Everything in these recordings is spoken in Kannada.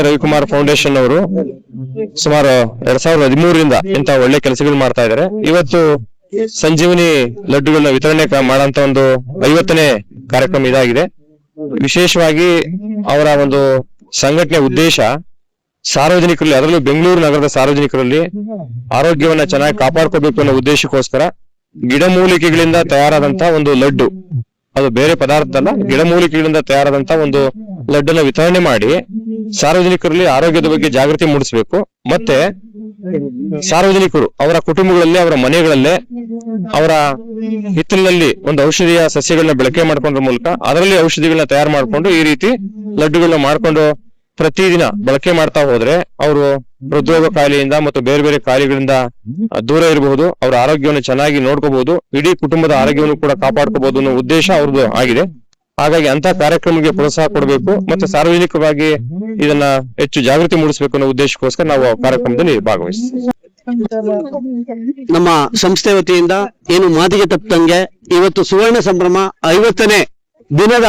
ರವಿಕುಮಾರ್ ಫೌಂಡೇಶನ್ ಅವರು ಸುಮಾರು 2013ರಿಂದ ಇಂತ ಒಳ್ಳೆ ಕೆಲಸಗಳು ಮಾಡ್ತಾ ಇದ್ದಾರೆ. ಇವತ್ತು ಸಂಜೀವನಿ ಲಡ್ಡುಗಳನ್ನ ವಿತರಣೆ ಮಾಡಂತ ಒಂದು 50ನೇ ಕಾರ್ಯಕ್ರಮ ಇದಾಗಿದೆ. ವಿಶೇಷವಾಗಿ ಅವರ ಒಂದು ಸಂಘಟನೆ ಉದ್ದೇಶ ಸಾರ್ವಜನಿಕರಲ್ಲಿ, ಅದರಲ್ಲೂ ಬೆಂಗಳೂರು ನಗರದ ಸಾರ್ವಜನಿಕರಲ್ಲಿ ಆರೋಗ್ಯವನ್ನ ಚೆನ್ನಾಗಿ ಕಾಪಾಡ್ಕೋಬೇಕು ಅನ್ನೋ ಉದ್ದೇಶಕ್ಕೋಸ್ಕರ ಗಿಡಮೂಲಿಕೆಗಳಿಂದ ತಯಾರಾದಂತ ಒಂದು ಲಡ್ಡು, ಅದು ಬೇರೆ ಪದಾರ್ಥ ಅಲ್ಲ, ಗಿಡಮೂಲಿಕೆಗಳಿಂದ ತಯಾರಾದಂತ ಒಂದು ಲಡ್ಡನ್ನ ವಿತರಣೆ ಮಾಡಿ ಸಾರ್ವಜನಿಕರಲ್ಲಿ ಆರೋಗ್ಯದ ಬಗ್ಗೆ ಜಾಗೃತಿ ಮೂಡಿಸಬೇಕು. ಮತ್ತೆ ಸಾರ್ವಜನಿಕರು ಅವರ ಕುಟುಂಬಗಳಲ್ಲಿ, ಅವರ ಮನೆಗಳಲ್ಲೇ, ಅವರ ಹಿತ್ತಲಿನಲ್ಲಿ ಒಂದು ಔಷಧೀಯ ಸಸ್ಯಗಳನ್ನ ಬಳಕೆ ಮಾಡ್ಕೊಂಡ್ರ ಮೂಲಕ ಅದರಲ್ಲಿ ಔಷಧಿಗಳನ್ನ ತಯಾರು ಮಾಡ್ಕೊಂಡು ಈ ರೀತಿ ಲಡ್ಡುಗಳನ್ನ ಮಾಡ್ಕೊಂಡು ಪ್ರತಿದಿನ ಬಳಕೆ ಮಾಡ್ತಾ ಹೋದ್ರೆ ಅವರು ಹೃದ್ರೋಗ ಕಾಯಿಲೆಯಿಂದ ಮತ್ತು ಬೇರೆ ಬೇರೆ ಕಾಯಿಲೆಗಳಿಂದ ದೂರ ಇರಬಹುದು, ಅವರ ಆರೋಗ್ಯವನ್ನು ಚೆನ್ನಾಗಿ ನೋಡ್ಕೋಬಹುದು, ಇಡೀ ಕುಟುಂಬದ ಆರೋಗ್ಯವನ್ನು ಕೂಡ ಕಾಪಾಡ್ಕೋಬಹುದು ಅನ್ನೋ ಉದ್ದೇಶ ಅವ್ರದ್ದು ಆಗಿದೆ. ಹಾಗಾಗಿ ಅಂತ ಕಾರ್ಯಕ್ರಮಕ್ಕೆ ಪ್ರೋತ್ಸಾಹ ಕೊಡಬೇಕು ಮತ್ತೆ ಸಾರ್ವಜನಿಕವಾಗಿ ಇದನ್ನ ಹೆಚ್ಚು ಜಾಗೃತಿ ಮೂಡಿಸಬೇಕು ಅನ್ನೋ ಉದ್ದೇಶಕ್ಕೋಸ್ಕರ ನಾವು ಕಾರ್ಯಕ್ರಮದಲ್ಲಿ ಭಾಗವಹಿಸ್ತೀವಿ. ನಮ್ಮ ಸಂಸ್ಥೆ ವತಿಯಿಂದ ಏನು ಮಾತಿಗೆ ತಪ್ಪಂಗೆ ಇವತ್ತು ಸುವರ್ಣ ಸಂಭ್ರಮ 50ನೇ ದಿನದ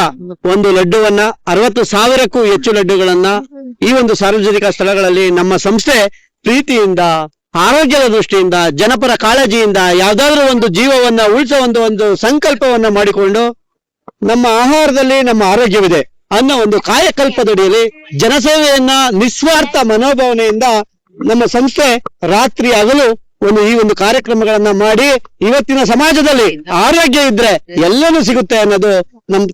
ಒಂದು ಲಡ್ಡುವನ್ನ 60,000ಕ್ಕೂ ಹೆಚ್ಚು ಲಡ್ಡುಗಳನ್ನ ಈ ಒಂದು ಸಾರ್ವಜನಿಕ ಸ್ಥಳಗಳಲ್ಲಿ ನಮ್ಮ ಸಂಸ್ಥೆ ಪ್ರೀತಿಯಿಂದ, ಆರೋಗ್ಯದ ದೃಷ್ಟಿಯಿಂದ, ಜನಪರ ಕಾಳಜಿಯಿಂದ ಯಾವ್ದಾದ್ರು ಒಂದು ಜೀವವನ್ನ ಉಳಿಸೋ ಒಂದು ಸಂಕಲ್ಪವನ್ನ ಮಾಡಿಕೊಂಡು ನಮ್ಮ ಆಹಾರದಲ್ಲಿ ನಮ್ಮ ಆರೋಗ್ಯವಿದೆ ಅನ್ನೋ ಒಂದು ಕಾಯಕಲ್ಪದಡಿಯಲ್ಲಿ ಜನಸೇವೆಯನ್ನ ನಿಸ್ವಾರ್ಥ ಮನೋಭಾವನೆಯಿಂದ ನಮ್ಮ ಸಂಸ್ಥೆ ರಾತ್ರಿ ಹಗಲು ಈ ಒಂದು ಕಾರ್ಯಕ್ರಮಗಳನ್ನ ಮಾಡಿ ಇವತ್ತಿನ ಸಮಾಜದಲ್ಲಿ ಆರೋಗ್ಯ ಇದ್ರೆ ಎಲ್ಲನೂ ಸಿಗುತ್ತೆ ಅನ್ನೋದು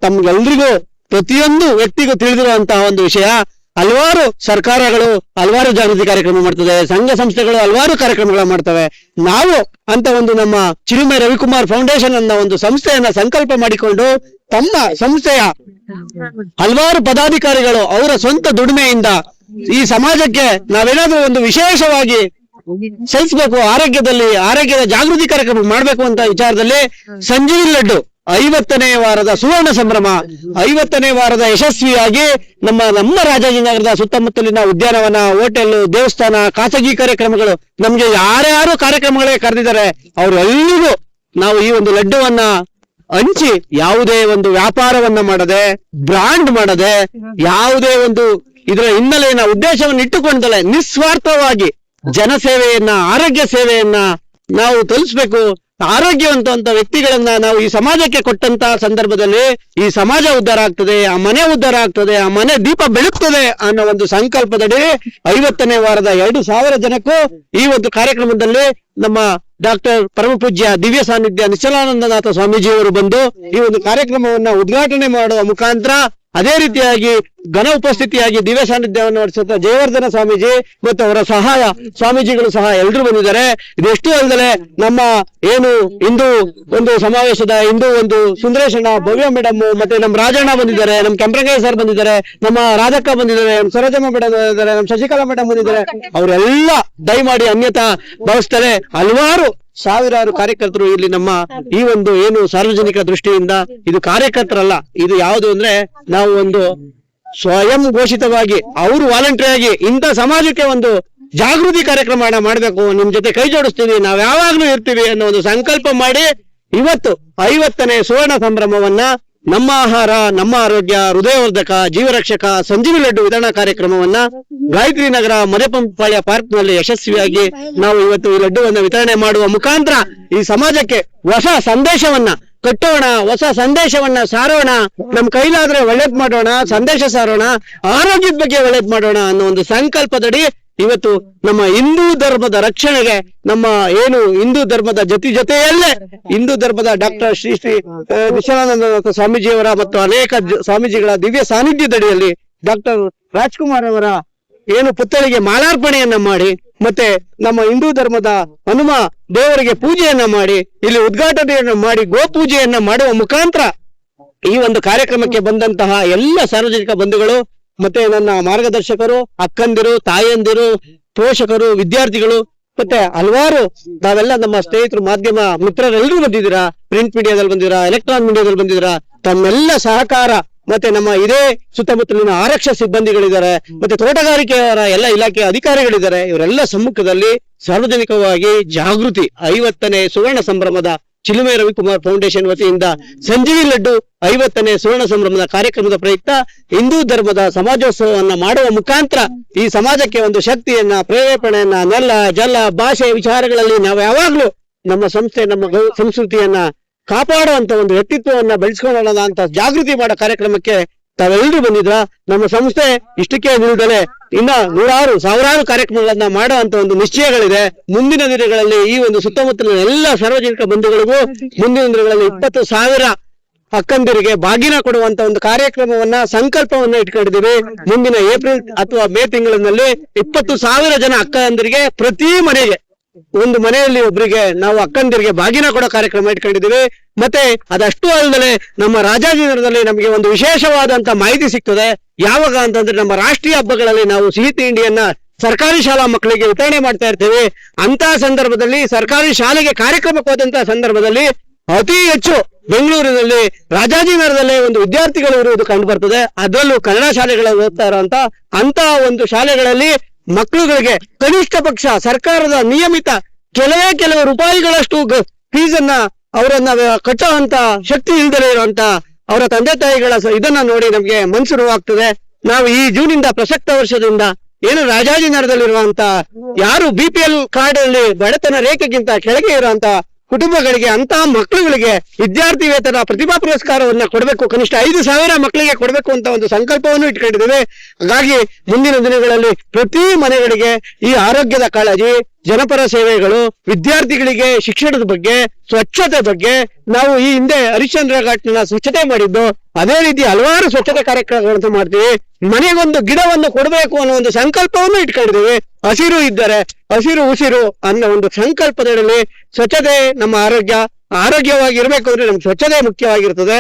ತಮ್ಗೆಲ್ರಿಗೂ ಪ್ರತಿಯೊಂದು ವ್ಯಕ್ತಿಗೂ ತಿಳಿದಿರುವಂತಹ ಒಂದು ವಿಷಯ. ಹಲವಾರು ಸರ್ಕಾರಗಳು ಹಲವಾರು ಜಾಗೃತಿ ಕಾರ್ಯಕ್ರಮ ಮಾಡ್ತದೆ, ಸಂಘ ಸಂಸ್ಥೆಗಳು ಹಲವಾರು ಕಾರ್ಯಕ್ರಮಗಳ ಮಾಡ್ತವೆ. ನಾವು ಅಂತ ಒಂದು ನಮ್ಮ ಚಿರುಮೆ ರವಿಕುಮಾರ್ ಫೌಂಡೇಶನ್ ಅನ್ನೋ ಒಂದು ಸಂಸ್ಥೆಯನ್ನ ಸಂಕಲ್ಪ ಮಾಡಿಕೊಂಡು ತಮ್ಮ ಸಂಸ್ಥೆಯ ಹಲವಾರು ಪದಾಧಿಕಾರಿಗಳು ಅವರ ಸ್ವಂತ ದುಡಿಮೆಯಿಂದ ಈ ಸಮಾಜಕ್ಕೆ ನಾವೇನಾದ್ರೂ ಒಂದು ವಿಶೇಷವಾಗಿ ಸಲ್ಲಿಸಬೇಕು, ಆರೋಗ್ಯದ ಜಾಗೃತಿ ಕಾರ್ಯಕ್ರಮ ಮಾಡ್ಬೇಕು ಅಂತ ವಿಚಾರದಲ್ಲಿ ಸಂಜೀವಿನಿ ಲಡ್ಡು 50ನೇ ವಾರದ ಸುವರ್ಣ ಸಂಭ್ರಮ 50ನೇ ವಾರದ ಯಶಸ್ವಿಯಾಗಿ ನಮ್ಮ ರಾಜಾಜಿನಗರದ ಸುತ್ತಮುತ್ತಲಿನ ಉದ್ಯಾನವನ, ಹೋಟೆಲ್, ದೇವಸ್ಥಾನ, ಖಾಸಗಿ ಕಾರ್ಯಕ್ರಮಗಳು ನಮ್ಗೆ ಯಾರ್ಯಾರು ಕಾರ್ಯಕ್ರಮಗಳಿಗೆ ಕರೆದಿದ್ದಾರೆ ಅವರೆಲ್ಲರಿಗೂ ನಾವು ಈ ಒಂದು ಲಡ್ಡುವನ್ನ ಹಂಚಿ ಯಾವುದೇ ಒಂದು ವ್ಯಾಪಾರವನ್ನ ಮಾಡದೆ, ಬ್ರಾಂಡ್ ಮಾಡದೆ, ಯಾವುದೇ ಒಂದು ಇದರ ಹಿನ್ನೆಲೆಯನ್ನ ಉದ್ದೇಶವನ್ನು ಇಟ್ಟುಕೊಂಡಲೆ ನಿಸ್ವಾರ್ಥವಾಗಿ ಜನಸೇವೆಯನ್ನ, ಆರೋಗ್ಯ ಸೇವೆಯನ್ನ ನಾವು ತಲುಪಿಸ್ಬೇಕು. ಆರೋಗ್ಯವಂತ ವ್ಯಕ್ತಿಗಳನ್ನ ನಾವು ಈ ಸಮಾಜಕ್ಕೆ ಕೊಟ್ಟಂತ ಸಂದರ್ಭದಲ್ಲಿ ಈ ಸಮಾಜ ಉದ್ಧಾರ ಆಗ್ತದೆ, ಆ ಮನೆ ಉದ್ಧಾರ ಆಗ್ತದೆ, ಆ ಮನೆ ದೀಪ ಬೆಳಗ್ತದೆ ಅನ್ನೋ ಒಂದು ಸಂಕಲ್ಪದಡಿ 50ನೇ ವಾರದ 2,000 ಜನಕ್ಕೂ ಈ ಒಂದು ಕಾರ್ಯಕ್ರಮದಲ್ಲಿ ನಮ್ಮ ಡಾಕ್ಟರ್ ಪರಮ ಪೂಜ್ಯ ದಿವ್ಯ ಸಾನ್ನಿಧ್ಯ ನಿಶ್ಚಲಾನಂದನಾಥ ಸ್ವಾಮೀಜಿಯವರು ಬಂದು ಈ ಒಂದು ಕಾರ್ಯಕ್ರಮವನ್ನ ಉದ್ಘಾಟನೆ ಮಾಡುವ ಮುಖಾಂತರ, ಅದೇ ರೀತಿಯಾಗಿ ಘನ ಉಪಸ್ಥಿತಿಯಾಗಿ ದಿವ್ಯ ಸಾನ್ನಿಧ್ಯವನ್ನು ನಡೆಸುತ್ತ ಜಯವರ್ಧನ ಸ್ವಾಮೀಜಿ ಮತ್ತು ಅವರ ಸಹಾಯ ಸ್ವಾಮೀಜಿಗಳು ಸಹ ಎಲ್ಲರೂ ಬಂದಿದ್ದಾರೆ. ಇದೆಷ್ಟು ಅಲ್ಲದೆ ನಮ್ಮ ಏನು ಹಿಂದೂ ಒಂದು ಸಮಾವೇಶದ ಹಿಂದೂ ಒಂದು ಸುಂದರೇಶಣ್ಣ, ಭವ್ಯ ಮೇಡಮ್, ಮತ್ತೆ ನಮ್ಮ ರಾಜಣ್ಣ ಬಂದಿದ್ದಾರೆ, ನಮ್ಮ ಕೆಂಪ್ರಂಗಯ್ಯ ಸರ್ ಬಂದಿದ್ದಾರೆ, ನಮ್ಮ ರಾಧಕ್ಕ ಬಂದಿದ್ದಾರೆ, ನಮ್ಮ ಸರೋಜಮ್ಮ ಮೇಡಮ್ ಬಂದಿದ್ದಾರೆ, ನಮ್ಮ ಶಶಿಕಲಾ ಮೇಡಮ್ ಬಂದಿದ್ದಾರೆ. ಅವರೆಲ್ಲ ದಯಮಾಡಿ ಅನ್ಯತಾ ಭಾವಿಸ್ತಾರೆ. ಹಲವಾರು ಸಾವಿರಾರು ಕಾರ್ಯಕರ್ತರು ಇಲ್ಲಿ ನಮ್ಮ ಈ ಒಂದು ಏನು ಸಾರ್ವಜನಿಕ ದೃಷ್ಟಿಯಿಂದ ಇದು ಕಾರ್ಯಕರ್ತರಲ್ಲ, ಇದು ಯಾವುದು ಅಂದ್ರೆ ನಾವು ಒಂದು ಸ್ವಯಂ ಘೋಷಿತವಾಗಿ ಅವರು ವಾಲಂಟರಿ ಆಗಿ ಇಂಥ ಸಮಾಜಕ್ಕೆ ಒಂದು ಜಾಗೃತಿ ಕಾರ್ಯಕ್ರಮ ಮಾಡಬೇಕು, ನಿಮ್ ಜೊತೆ ಕೈ ಜೋಡಿಸ್ತೀವಿ, ನಾವ್ ಯಾವಾಗ್ಲೂ ಇರ್ತೀವಿ ಅನ್ನೋ ಒಂದು ಸಂಕಲ್ಪ ಮಾಡಿ ಇವತ್ತು 50ನೇ ಸುವರ್ಣ ಸಂಭ್ರಮವನ್ನ ನಮ್ಮ ಆಹಾರ, ನಮ್ಮ ಆರೋಗ್ಯ, ಹೃದಯವರ್ಧಕ, ಜೀವರಕ್ಷಕ ಸಂಜೀವಿ ಲಡ್ಡು ವಿತರಣಾ ಕಾರ್ಯಕ್ರಮವನ್ನ ಗಾಯತ್ರಿ ನಗರ ಮರೆಪಂಪಾಳ್ಯ ಪಾರ್ಕ್ ನಲ್ಲಿ ಯಶಸ್ವಿಯಾಗಿ ನಾವು ಇವತ್ತು ಈ ಲಡ್ಡುವನ್ನ ವಿತರಣೆ ಮಾಡುವ ಮುಖಾಂತರ ಈ ಸಮಾಜಕ್ಕೆ ಹೊಸ ಸಂದೇಶವನ್ನ ಕಟ್ಟೋಣ, ಹೊಸ ಸಂದೇಶವನ್ನ ಸಾರೋಣ, ನಮ್ ಕೈಲಾದ್ರೆ ಒಳ್ಳೇದ್ ಮಾಡೋಣ, ಸಂದೇಶ ಸಾರೋಣ, ಆರೋಗ್ಯದ ಬಗ್ಗೆ ಒಳ್ಳೇದ್ ಮಾಡೋಣ ಅನ್ನೋ ಒಂದು ಸಂಕಲ್ಪದಡಿ ಇವತ್ತು ನಮ್ಮ ಹಿಂದೂ ಧರ್ಮದ ರಕ್ಷಣೆಗೆ, ನಮ್ಮ ಏನು ಹಿಂದೂ ಧರ್ಮದ ಜೊತೆಯಲ್ಲೇ ಹಿಂದೂ ಧರ್ಮದ ಡಾಕ್ಟರ್ ಶ್ರೀ ನಿಶ್ಚಲಾನಂದನಾಥ ಸ್ವಾಮೀಜಿಯವರ ಮತ್ತು ಅನೇಕ ಸ್ವಾಮೀಜಿಗಳ ದಿವ್ಯ ಸಾನ್ನಿಧ್ಯದಡಿಯಲ್ಲಿ ಡಾಕ್ಟರ್ ರಾಜ್ಕುಮಾರ್ ಅವರ ಏನು ಪುತ್ಥಳಿಗೆ ಮಾಲಾರ್ಪಣೆಯನ್ನ ಮಾಡಿ, ಮತ್ತೆ ನಮ್ಮ ಹಿಂದೂ ಧರ್ಮದ ಹನುಮ ದೇವರಿಗೆ ಪೂಜೆಯನ್ನ ಮಾಡಿ, ಇಲ್ಲಿ ಉದ್ಘಾಟನೆಯನ್ನು ಮಾಡಿ ಗೋಪೂಜೆಯನ್ನ ಮಾಡುವ ಮುಖಾಂತರ ಈ ಒಂದು ಕಾರ್ಯಕ್ರಮಕ್ಕೆ ಬಂದಂತಹ ಎಲ್ಲ ಸಾರ್ವಜನಿಕ ಬಂಧುಗಳು, ಮತ್ತೆ ನನ್ನ ಮಾರ್ಗದರ್ಶಕರು, ಅಕ್ಕಂದಿರು, ತಾಯಂದಿರು, ಪೋಷಕರು, ವಿದ್ಯಾರ್ಥಿಗಳು, ಮತ್ತೆ ಹಲವಾರು ನಾವೆಲ್ಲ ನಮ್ಮ ಸ್ನೇಹಿತರು, ಮಾಧ್ಯಮ ಮಿತ್ರರೆಲ್ಲರೂ ಬಂದಿದ್ದೀರಾ, ಪ್ರಿಂಟ್ ಮೀಡಿಯಾದಲ್ಲಿ ಬಂದಿದ್ದೀರಾ, ಎಲೆಕ್ಟ್ರಾನಿಕ್ ಮೀಡಿಯಾದಲ್ಲಿ ಬಂದಿದ್ದೀರಾ. ತಮ್ಮೆಲ್ಲ ಸಹಕಾರ ಮತ್ತೆ ನಮ್ಮ ಇದೇ ಸುತ್ತಮುತ್ತಲಿನ ಆರಕ್ಷಾ ಸಿಬ್ಬಂದಿಗಳಿದ್ದಾರೆ, ಮತ್ತೆ ತೋಟಗಾರಿಕೆಯವರ ಎಲ್ಲ ಇಲಾಖೆಯ ಅಧಿಕಾರಿಗಳಿದ್ದಾರೆ. ಇವರೆಲ್ಲ ಸಮ್ಮುಖದಲ್ಲಿ ಸಾರ್ವಜನಿಕವಾಗಿ ಜಾಗೃತಿ 50ನೇ ಸುವರ್ಣ ಸಂಭ್ರಮದ ಚಿಲುಮೆ ರವಿಕುಮಾರ್ ಫೌಂಡೇಶನ್ ವತಿಯಿಂದ ಸಂಜೀವಿ ಲಡ್ಡು 50ನೇ ಸುವರ್ಣ ಸಂಭ್ರಮದ ಕಾರ್ಯಕ್ರಮದ ಪ್ರಯುಕ್ತ ಹಿಂದೂ ಧರ್ಮದ ಸಮಾಜೋತ್ಸವವನ್ನ ಮಾಡುವ ಮುಖಾಂತರ ಈ ಸಮಾಜಕ್ಕೆ ಒಂದು ಶಕ್ತಿಯನ್ನ, ಪ್ರೇರೇಪಣೆಯನ್ನ, ನೆಲ, ಜಲ, ಭಾಷೆ ವಿಚಾರಗಳಲ್ಲಿ ನಾವು ಯಾವಾಗ್ಲೂ ನಮ್ಮ ಸಂಸ್ಥೆ, ನಮ್ಮ ಸಂಸ್ಕೃತಿಯನ್ನ ಕಾಪಾಡುವಂತ ಒಂದು ವ್ಯಕ್ತಿತ್ವವನ್ನ ಬೆಳೆಸ್ಕೊಳ್ಳೋಣ ಅಂತ ಜಾಗೃತಿ ಮಾಡೋ ಕಾರ್ಯಕ್ರಮಕ್ಕೆ ತಾವೆಲ್ಲರೂ ಬಂದಿದ್ರ. ನಮ್ಮ ಸಂಸ್ಥೆ ಇಷ್ಟಕ್ಕೆ ನಿಲ್ದಲೆ ಇನ್ನ ನೂರಾರು ಸಾವಿರಾರು ಕಾರ್ಯಕ್ರಮಗಳನ್ನ ಮಾಡುವಂತ ಒಂದು ನಿಶ್ಚಯಗಳಿದೆ. ಮುಂದಿನ ದಿನಗಳಲ್ಲಿ ಈ ಒಂದು ಸುತ್ತಮುತ್ತಲಿನ ಎಲ್ಲ ಸಾರ್ವಜನಿಕ ಬಂಧುಗಳಿಗೂ ಮುಂದಿನ ದಿನಗಳಲ್ಲಿ 20,000 ಅಕ್ಕಂದಿರಿಗೆ ಬಾಗಿನ ಕೊಡುವಂತ ಒಂದು ಕಾರ್ಯಕ್ರಮವನ್ನ, ಸಂಕಲ್ಪವನ್ನ ಇಟ್ಕೊಂಡಿದ್ದೀವಿ. ಮುಂದಿನ ಏಪ್ರಿಲ್ ಅಥವಾ ಮೇ ತಿಂಗಳಿನಲ್ಲಿ 20,000 ಜನ ಅಕ್ಕಂದಿರಿಗೆ ಪ್ರತಿ ಮನೆಗೆ, ಒಂದು ಮನೆಯಲ್ಲಿ ಒಬ್ಬರಿಗೆ ನಾವು ಅಕ್ಕಂದಿರಿಗೆ ಬಾಗಿನ ಕೊಡೋ ಕಾರ್ಯಕ್ರಮ ಇಟ್ಕೊಂಡಿದ್ದೀವಿ. ಮತ್ತೆ ಅದಷ್ಟು ಅಲ್ಲದೆ ನಮ್ಮ ರಾಜಾಜಿನಗರದಲ್ಲಿ ನಮಗೆ ಒಂದು ವಿಶೇಷವಾದಂತ ಮಾಹಿತಿ ಸಿಗ್ತದೆ. ಯಾವಾಗ ಅಂತಂದ್ರೆ ನಮ್ಮ ರಾಷ್ಟ್ರೀಯ ಹಬ್ಬಗಳಲ್ಲಿ ನಾವು ಸಿಹಿ ತಿಂಡಿಯನ್ನ ಸರ್ಕಾರಿ ಶಾಲಾ ಮಕ್ಕಳಿಗೆ ವಿತರಣೆ ಮಾಡ್ತಾ ಇರ್ತೀವಿ. ಅಂತ ಸಂದರ್ಭದಲ್ಲಿ ಸರ್ಕಾರಿ ಶಾಲೆಗೆ ಕಾರ್ಯಕ್ರಮಕ್ಕೆ ಹೋದಂತಹ ಸಂದರ್ಭದಲ್ಲಿ ಅತಿ ಹೆಚ್ಚು ಬೆಂಗಳೂರಿನಲ್ಲಿ ರಾಜಾಜಿನಗರದಲ್ಲೇ ಒಂದು ವಿದ್ಯಾರ್ಥಿಗಳು ಇರುವುದು ಕಂಡು ಬರ್ತದೆ. ಅದರಲ್ಲೂ ಕನ್ನಡ ಶಾಲೆಗಳಲ್ಲಿ ಓದ್ತಾ ಇರೋಂತ ಅಂತ ಒಂದು ಶಾಲೆಗಳಲ್ಲಿ ಮಕ್ಕಳುಗಳಿಗೆ ಕನಿಷ್ಠ ಪಕ್ಷ ಸರ್ಕಾರದ ನಿಯಮಿತ ಕೆಲವು ರೂಪಾಯಿಗಳಷ್ಟು ಫೀಸನ್ನ ಅವರನ್ನ ಕಟ್ಟುವಂತ ಶಕ್ತಿ ಇಲ್ದಲೇ ಇರುವಂತ ಅವರ ತಂದೆ ತಾಯಿಗಳ ಇದನ್ನ ನೋಡಿ ನಮ್ಗೆ ಮನಸ್ಸು ನೋವಾಗ್ತದೆ. ನಾವು ಈ ಜೂನಿಂದ ಪ್ರಸಕ್ತ ವರ್ಷದಿಂದ ಏನು ರಾಜಾಜಿನಗರದಲ್ಲಿರುವಂತ ಯಾರು BPL ಕಾರ್ಡ್ ಅಲ್ಲಿ ಬಡತನ ರೇಖೆಗಿಂತ ಕೆಳಗೆ ಇರುವಂತ ಕುಟುಂಬಗಳಿಗೆ, ಅಂತ ಮಕ್ಕಳುಗಳಿಗೆ ವಿದ್ಯಾರ್ಥಿ ವೇತನ ಪ್ರತಿಭಾ ಪುರಸ್ಕಾರವನ್ನ ಕೊಡಬೇಕು, ಕನಿಷ್ಠ 5,000 ಮಕ್ಕಳಿಗೆ ಕೊಡಬೇಕು ಅಂತ ಒಂದು ಸಂಕಲ್ಪವನ್ನು ಇಟ್ಕೊಂಡಿದ್ದೇವೆ. ಹಾಗಾಗಿ ಮುಂದಿನ ದಿನಗಳಲ್ಲಿ ಪ್ರತಿ ಮನೆಗಳಿಗೆ ಈ ಆರೋಗ್ಯದ ಕಾಳಜಿ, ಜನಪರ ಸೇವೆಗಳು, ವಿದ್ಯಾರ್ಥಿಗಳಿಗೆ ಶಿಕ್ಷಣದ ಬಗ್ಗೆ, ಸ್ವಚ್ಛತೆ ಬಗ್ಗೆ ನಾವು ಈ ಹಿಂದೆ ಹರಿಶ್ಚಂದ್ರ ಘಾಟ್ನ ಸ್ವಚ್ಛತೆ ಮಾಡಿದ್ದು, ಅದೇ ರೀತಿ ಹಲವಾರು ಸ್ವಚ್ಛತೆ ಕಾರ್ಯಕ್ರಮಗಳನ್ನು ಮಾಡ್ತೀವಿ. ಮನೆಗೊಂದು ಗಿಡವನ್ನು ಕೊಡಬೇಕು ಅನ್ನೋ ಒಂದು ಸಂಕಲ್ಪವನ್ನು ಇಟ್ಕೊಂಡಿದ್ದೀವಿ. ಹಸಿರು ಇದ್ದರೆ ಹಸಿರು ಉಸಿರು ಅನ್ನೋ ಒಂದು ಸಂಕಲ್ಪದಲ್ಲಿ ಸ್ವಚ್ಛತೆ ನಮ್ಮ ಆರೋಗ್ಯವಾಗಿ ಇರಬೇಕು ಅಂದ್ರೆ ನಮ್ಗೆ ಸ್ವಚ್ಛತೆ ಮುಖ್ಯವಾಗಿರ್ತದೆ.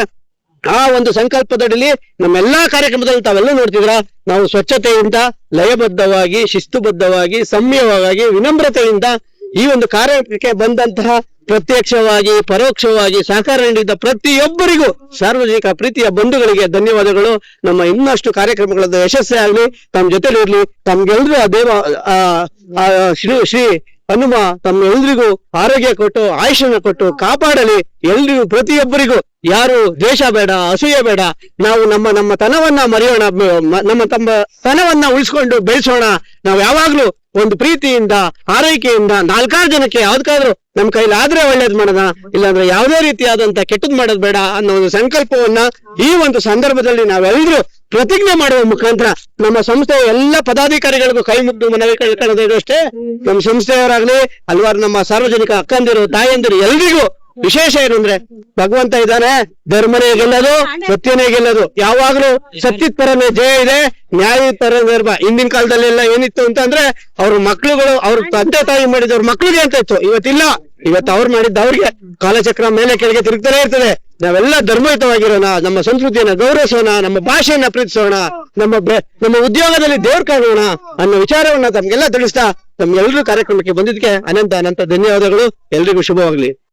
ಆ ಒಂದು ಸಂಕಲ್ಪದಡಿ ನಮ್ಮೆಲ್ಲಾ ಕಾರ್ಯಕ್ರಮದಲ್ಲಿ ತಾವೆಲ್ಲ ನೋಡ್ತಿದ್ರ ನಾವು ಸ್ವಚ್ಛತೆಯಿಂದ ಲಯಬದ್ಧವಾಗಿ, ಶಿಸ್ತುಬದ್ಧವಾಗಿ, ಸಂಯಮವಾಗಿ, ವಿನಮ್ರತೆಯಿಂದ ಈ ಒಂದು ಕಾರ್ಯಕ್ಕೆ ಬಂದಂತಹ ಪ್ರತ್ಯಕ್ಷವಾಗಿ ಪರೋಕ್ಷವಾಗಿ ಸಹಕಾರ ನೀಡಿದ ಪ್ರತಿಯೊಬ್ಬರಿಗೂ ಸಾರ್ವಜನಿಕ ಪ್ರೀತಿಯ ಬಂಧುಗಳಿಗೆ ಧನ್ಯವಾದಗಳು. ನಮ್ಮ ಇನ್ನಷ್ಟು ಕಾರ್ಯಕ್ರಮಗಳದ್ದು ಯಶಸ್ಸೇ ಆಗ್ಲಿ, ತಮ್ಮ ಜೊತೆಲಿ ಇರ್ಲಿ. ತಮ್ಗೆಲ್ರಿಗೂ ಆ ದೇವ ಶ್ರೀ ಹನುಮ ತಮ್ಮೆಲ್ರಿಗೂ ಆರೋಗ್ಯ ಕೊಟ್ಟು ಆಯುಷ್ಯನ ಕೊಟ್ಟು ಕಾಪಾಡಲಿ. ಎಲ್ರಿಗೂ ಪ್ರತಿಯೊಬ್ಬರಿಗೂ ಯಾರು ದ್ವೇಷ ಬೇಡ, ಅಸೂಯೆ ಬೇಡ. ನಾವು ನಮ್ಮ ತನವನ್ನ ಮರೆಯೋಣ, ನಮ್ಮ ತನವನ್ನ ಉಳಿಸ್ಕೊಂಡು ಬೆಳೆಸೋಣ. ನಾವು ಯಾವಾಗ್ಲೂ ಒಂದು ಪ್ರೀತಿಯಿಂದ, ಆರೈಕೆಯಿಂದ 4-6 ಜನಕ್ಕೆ ಯಾವ್ದಕ್ಕಾದ್ರೂ ನಮ್ ಕೈಲಾದ್ರೆ ಒಳ್ಳೇದ್ ಮಾಡೋಣ, ಇಲ್ಲಾಂದ್ರೆ ಯಾವುದೇ ರೀತಿಯಾದಂತ ಕೆಟ್ಟದ್ ಮಾಡೋದ್ ಬೇಡ ಅನ್ನೋ ಒಂದು ಸಂಕಲ್ಪವನ್ನ ಈ ಒಂದು ಸಂದರ್ಭದಲ್ಲಿ ನಾವೆಲ್ಲರೂ ಪ್ರತಿಜ್ಞೆ ಮಾಡುವ ಮುಖಾಂತರ ನಮ್ಮ ಸಂಸ್ಥೆಯ ಎಲ್ಲ ಪದಾಧಿಕಾರಿಗಳಿಗೂ ಕೈ ಮುಗ್ದು ಮನವಿ ಕೇಳ್ಕೊಳ್ಳೋದು ಅಷ್ಟೇ. ನಮ್ಮ ಸಂಸ್ಥೆಯವರಾಗ್ಲಿ, ಹಲವಾರು ನಮ್ಮ ಸಾರ್ವಜನಿಕ ಅಕ್ಕಂದಿರು, ತಾಯಂದಿರು ಎಲ್ರಿಗೂ ವಿಶೇಷ ಏನಂದ್ರೆ ಭಗವಂತ ಇದ್ದಾನೆ, ಧರ್ಮನೇ ಗೆಲ್ಲೋದು, ಸತ್ಯನೇ ಗೆಲ್ಲೋದು. ಯಾವಾಗ್ಲೂ ಸತ್ಯದ ಪರನೇ ಜಯ ಇದೆ, ನ್ಯಾಯದ ಪರ ಧರ್ಮ. ಹಿಂದಿನ ಕಾಲದಲ್ಲೆಲ್ಲ ಏನಿತ್ತು ಅಂತಂದ್ರೆ ಅವ್ರ ಮಕ್ಳುಗಳು ಅವ್ರ ತಂದೆ ತಾಯಿ ಮಾಡಿದವ್ರ ಮಕ್ಳಿಗೆ ಅಂತ ಇತ್ತು. ಇವತ್ತಿಲ್ಲ, ಇವತ್ತು ಅವ್ರು ಮಾಡಿದ್ದ ಅವ್ರಿಗೆ ಕಾಲಚಕ್ರ ಮೇಲೆ ಕೆಳಗೆ ತಿರುಗ್ತಾನೆ ಇರ್ತದೆ. ನಾವೆಲ್ಲ ಧರ್ಮಯುತವಾಗಿರೋಣ, ನಮ್ಮ ಸಂಸ್ಕೃತಿಯನ್ನ ಗೌರವಿಸೋಣ, ನಮ್ಮ ಭಾಷೆಯನ್ನ ಪ್ರೀತಿಸೋಣ, ನಮ್ಮ ಉದ್ಯೋಗದಲ್ಲಿ ದೇವ್ರ ಕಾಣೋಣ ಅನ್ನೋ ವಿಚಾರವನ್ನ ತಮ್ಗೆಲ್ಲ ತಿಳಿಸ್ತಾ ತಮ್ಗೆಲ್ಲರೂ ಕಾರ್ಯಕ್ರಮಕ್ಕೆ ಬಂದಿದ್ದಕ್ಕೆ ಅನಂತ ಧನ್ಯವಾದಗಳು. ಎಲ್ರಿಗೂ ಶುಭವಾಗ್ಲಿ.